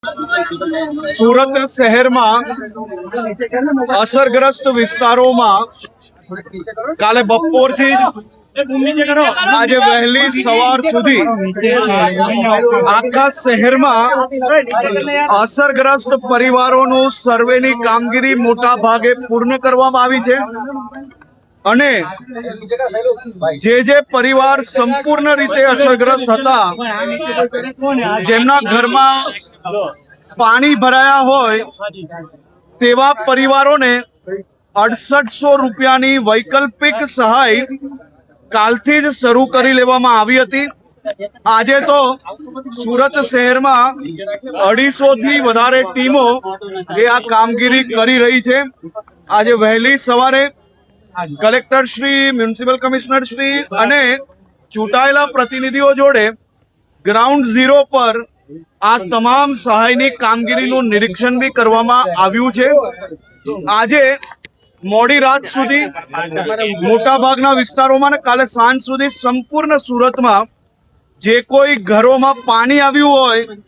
સુરત શહેરમાં અસરગ્રસ્ત વિસ્તારોમાં કાલે બપોરથી જ આજે વહેલી સવાર સુધી આખા શહેરમાં અસરગ્રસ્ત પરિવારોનું સર્વેની કામગીરી મોટા ભાગે પૂર્ણ કરવામાં આવી છે અને જે પરિવાર સંપૂર્ણ રીતે અસરગ્રસ્ત હતા, જેમના ઘરમાં પાણી ભરાયા હોય તેવા પરિવારોને 6800 રૂપિયાની વૈકલ્પિક સહાય કાલથી જ શરૂ કરી લેવામાં આવી હતી। આજે તો સુરત શહેરમાં 250 થી વધારે ટીમો એ આ કામગીરી કરી રહી છે। આજે વહેલી સવારે collector Shri, municipal commissioner Shri અને ચૂંટાયેલા પ્રતિનિધિઓ જોડે ગ્રાઉન્ડ ઝીરો પર આ તમામ સહાયની કામગીરીનું નિરીક્ષણ બી કરવામાં આવ્યું છે। આજે મોડી રાત સુધી મોટા ભાગના વિસ્તારોમાં ને કાલે સાંજ સુધી સંપૂર્ણ સુરતમાં જે કોઈ ઘરોમાં પાણી આવ્યું હોય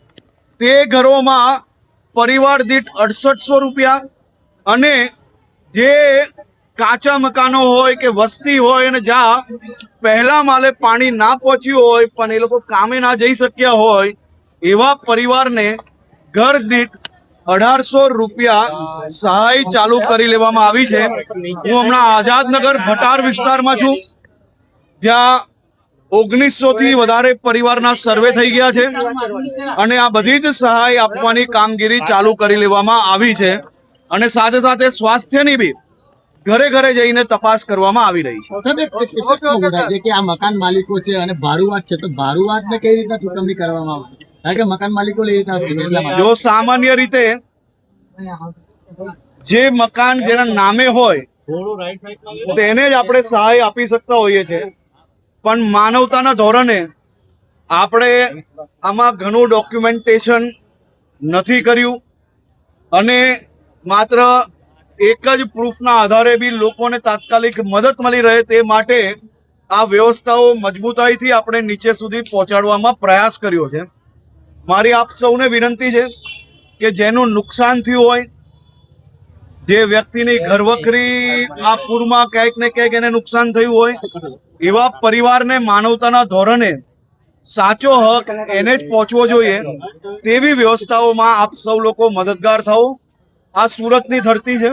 તે ઘરોમાં પરિવાર દીઠ 6800 રૂપિયા અને જે કાચા મકાનો હોય કે વસ્તી હોય અને જ્યાં પહેલા માલે પાણી ના પહોંચ્યું હોય પણ એ લોકો કામે ના જઈ શક્યા હોય એવા પરિવારને ઘર દીઠ 1800 રૂપિયા સહાય ચાલુ કરી લેવામાં આવી છે। હું હમણાં આઝાદનગર ભટાર વિસ્તારમાં છું, જ્યાં 1900 થી વધારે પરિવારના સર્વે થઈ ગયા છે અને આ બધી જ સહાય આપવાની કામગીરી ચાલુ કરી લેવામાં આવી છે અને સાથે સાથે સ્વાસ્થ્યની બી ઘરે ઘરે જઈને તપાસ કરવામાં આવી રહી છે કે આ મકાન માલિકો છે અને ભાડુઆત છે, તો ભાડુઆતને કઈ રીતના ચૂકવણી કરવામાં આવશે? કારણ કે મકાન માલિકો જો સામાન્ય રીતે જે મકાન જેના નામે હોય તેને જ આપણે સહાય આપી શકતા હોઈએ છીએ, પણ માનવતાના ધોરણે આપણે આમાં ઘણું ડોક્યુમેન્ટેશન નથી કર્યું અને માત્ર એક જ પ્રૂફના આધારે બી લોકોને તાત્કાલિક મદદ મળી રહે તે માટે આ વ્યવસ્થાઓ મજબૂતાઈથી આપણે નીચે સુધી પહોંચાડવામાં પ્રયાસ કર્યો છે। મારી આપ સૌને વિનંતી છે કે જેનું નુકસાન થયું હોય, જે વ્યક્તિની ઘરવખરી આ પૂરમાં ક્યાંક ને ક્યાંક એને નુકસાન થયું હોય, એવા પરિવારને માનવતાના ધોરણે સાચો હક એને જ પહોંચવો જોઈએ તેવી વ્યવસ્થાઓમાં આપ સૌ લોકો મદદગાર થાઓ। આ સુરતની ધરતી છે,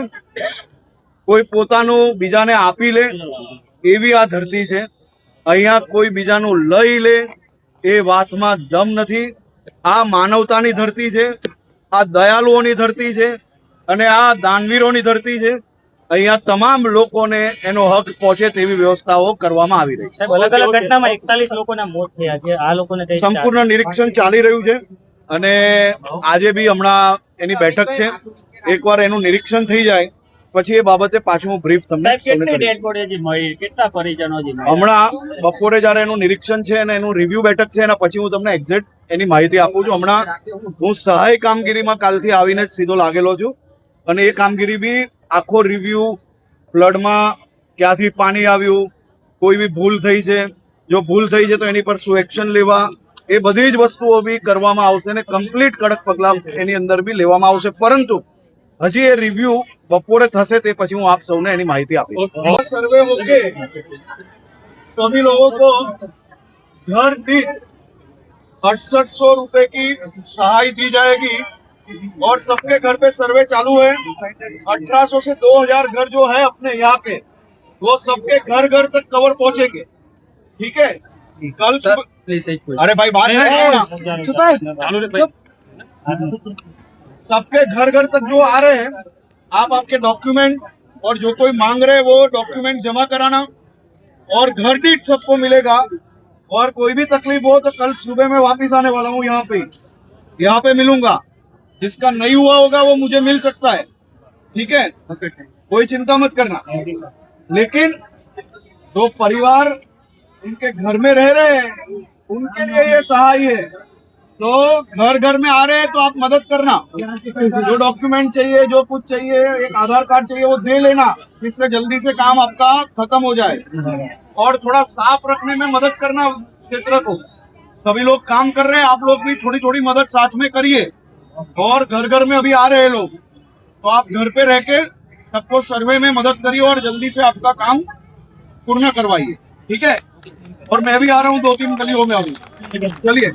કોઈ પોતાનું બીજાને આપી લે એવી આ ધરતી છે। અહીંયા કોઈ બીજાનું લઈ લે એ વાતમાં દમ નથી। આ માનવતાની ધરતી છે, આ દયાળુઓની ધરતી છે અને આ દાનવીરોની ધરતી છે। અહીંયા તમામ લોકોને એનો હક પહોંચે તેવી વ્યવસ્થાઓ કરવામાં આવી રહી છે। અલગ અલગ ઘટનામાં 41 લોકોના મોત થયા છે। આ લોકોને સંપૂર્ણ નિરીક્ષણ ચાલી રહ્યું છે અને આજે બી હમણાં એની બેઠક છે। એકવાર એનું નિરીક્ષણ થઈ જાય પછી એ બાબતે પાછું હું બ્રીફ તમને હમણાં બપોરે જયારે એનું નિરીક્ષણ છે અને એનું રિવ્યુ બેઠક છે એના પછી હું તમને એક્ઝેક્ટ એની માહિતી આપું છું। હમણાં હું સહાય કામગીરીમાં કાલથી આવીને જ સીધો લાગેલો છું અને એ કામગીરી બી આખો રિવ્યુ, ફ્લડમાં ક્યાંથી પાણી આવ્યું, કોઈ બી ભૂલ થઈ છે, જો ભૂલ થઈ છે તો એની પર શું એક્શન લેવા, એ બધી જ વસ્તુઓ બી કરવામાં આવશે અને કમ્પ્લીટ કડક પગલાં એની અંદર બી લેવામાં આવશે। પરંતુ હજી એ રિવ્યુ બપોરે થશે તે પછી હું આપ સૌને એની માહિતી આપીશ। સર્વે होके सभी लोगों को घर दीठ 6800 रुपए की सहाय दी जाएगी और सबके घर पे सर्वे चालू है। 1800 से 2000 घर जो है अपने यहाँ के, वो सबके घर घर तक कवर पहुंचेंगे। ठीक है, कल अरे भाई बात सबके घर घर तक जो आ रहे हैं, आप आपके डॉक्यूमेंट और जो कोई मांग रहे हैं वो डॉक्यूमेंट जमा कराना और घर दीठ सबको मिलेगा। और कोई भी तकलीफ हो तो कल सुबह मैं वापस आने वाला हूँ, यहाँ पे मिलूंगा। जिसका नहीं हुआ होगा वो मुझे मिल सकता है। ठीक है, कोई चिंता मत करना। लेकिन जो परिवार उनके घर में रह रहे हैं उनके लिए ये सहाय है, तो घर घर में आ रहे हैं तो आप मदद करना। जो डॉक्यूमेंट चाहिए, जो कुछ चाहिए, एक आधार कार्ड चाहिए वो दे लेना, जिससे जल्दी से काम आपका खत्म हो जाए। और थोड़ा साफ रखने में मदद करना क्षेत्र को। सभी लोग काम कर रहे हैं, आप लोग भी थोड़ी थोड़ी मदद साथ में करिए। और घर घर में अभी आ रहे हैं लोग, तो आप घर पे रह के सबको सर्वे में मदद करिए और जल्दी से आपका काम पूर्ण करवाइए, ठीक है। और मैं भी आ रहा हूँ 2-3 गलियों में अभी, चलिए।